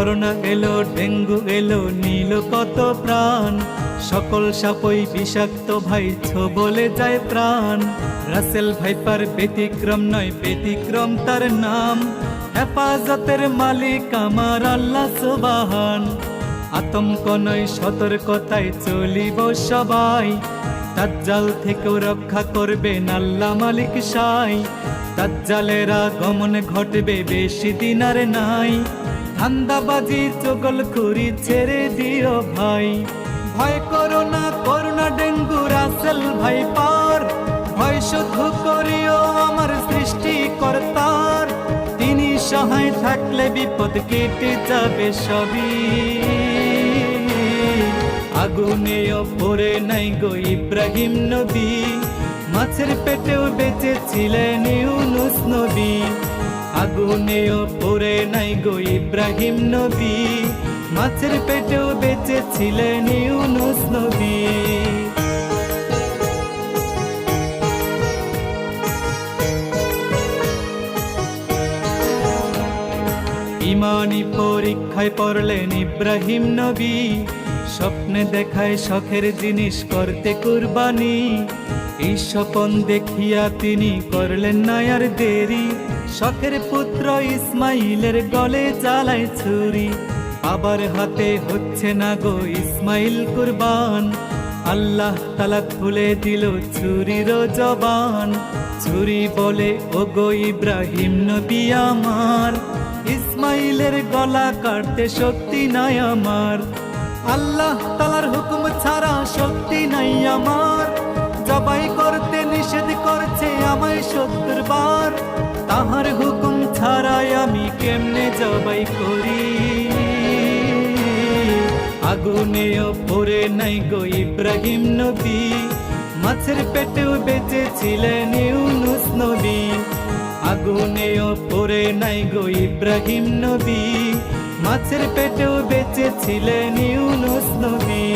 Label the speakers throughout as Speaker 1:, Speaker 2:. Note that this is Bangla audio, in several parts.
Speaker 1: করোনা এলো, ডেঙ্গু এলো, নিল কত প্রাণ। সকল সাপই বিষাক্ত ভাই, বলে যায় প্রাণ। রাসেল ভাইপার ব্যতিক্রম নয়, ব্যতিক্রম তার নাম। হেফাজতের মালিক আমার আল্লাহ সুবহান। আতঙ্ক নয়, সতর্কতায় চলিব সবাই। দাজ্জাল থেকেও রক্ষা করবেন আল্লাহ মালিক সাই। দাজ্জালের আগমন ঘটবে, বেশি দিন আর নাই। ধান্দাবাজি চগলখুরি ছেড়ে দিও ভাই। ভয় করো না, করোনা ডেঙ্গু রাসেল ভাইপার। ভয় শুধু করিও আমার সৃষ্টিকর্তার। তিনি সহায় থাকলে বিপদ কেটে যাবে সবই। আগুনেও পড়ে নাই গো ইব্রাহিম নবী। মাছের পেটেও বেঁচে ছিলেন ইউনুস নবী। আগুনেও পড়ে নাই গো ইব্রাহিম নবী। মাছের পেটেও বেঁচে ছিলেন ইউনুস নবী। ইমানি পরীক্ষায় পড়লেন ইব্রাহিম নবী। স্বপ্নে দেখায় শখের জিনিস করতে কুরবানি। এই স্বপন দেখিয়া তিনি করলেন না আর দেরি। শখের পুত্র ইসমাইলের গলে জ্বালায় ছুরি। বাবার হাতে হচ্ছে না গো ইসমাইল কুরবান। আল্লাহ তাআলা খুলে দিল ছুরির জবান। ছুরি বলে, ও গো ইব্রাহিম নবী আমার, ইসমাইলের গলা কাটতে শক্তি নাই আমার। আল্লাহ তাআলার হুকুম ছাড়া শক্তি নাই আমার। জবাই করতে নিষেধ করছে আমায় ৭০ বার। তাহার হুকুম ছাড়াই আমি কেমনে জবাই করি। আগুনেও পড়ে নাই গো ইব্রাহিম নবী। মাছের পেটেও বেঁচে ছিলেন ইউনুস নবী। আগুনেও পড়ে নাই গো ইব্রাহিম নবী। মাছের পেটেও বেঁচে ছিলেন ইউনুস নবী।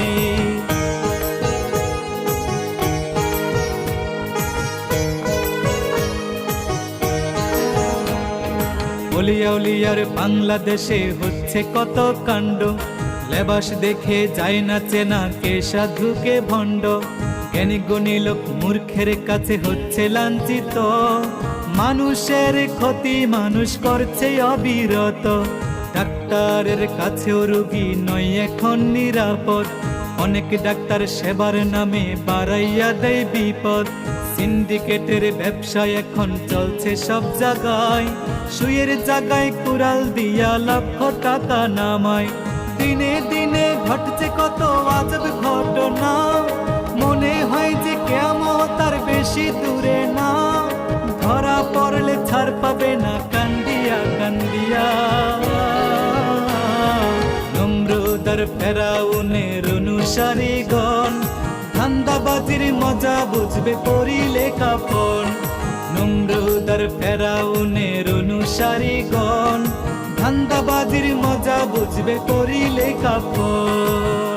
Speaker 1: অলিয়া উলিয়ার বাংলাদেশে হচ্ছে কত কাণ্ড। লেবাস দেখে যায় না চেনা, কে সাধু কে ভণ্ড। জ্ঞানী গুণী লোক মূর্খের কাছে হচ্ছে লাঞ্ছিত। মানুষের ক্ষতি মানুষ করছে অবিরত। ডাক্তারের কাছেও রোগী নয় এখন নিরাপদ। অনেক ডাক্তার সেবার নামে বাড়াইয়া দেয় বিপদ। সিন্ডিকেটের ব্যবসা এখন চলছে সব জায়গায়। সুয়ের জায়গায় কুড়াল দিয়া লক্ষ টাকা নামায়। দিনে দিনে ঘটছে কত আজব ঘটনা। মনে হয় যে কিয়ামত তার বেশি দূরে না। ধরা পড়লে ছাড় পাবে না কান্দিয়া কান্দিয়া। নমরুদ আর ফেরাউনের অনুসারীগণ ধান্দাবাজির মজা বুঝবে পড়িলে কাফন। নমরুদ আর ফেরাউনের অনুসারীগণ ধান্দাবাজির মজা বুঝবে পড়িলে কাফন।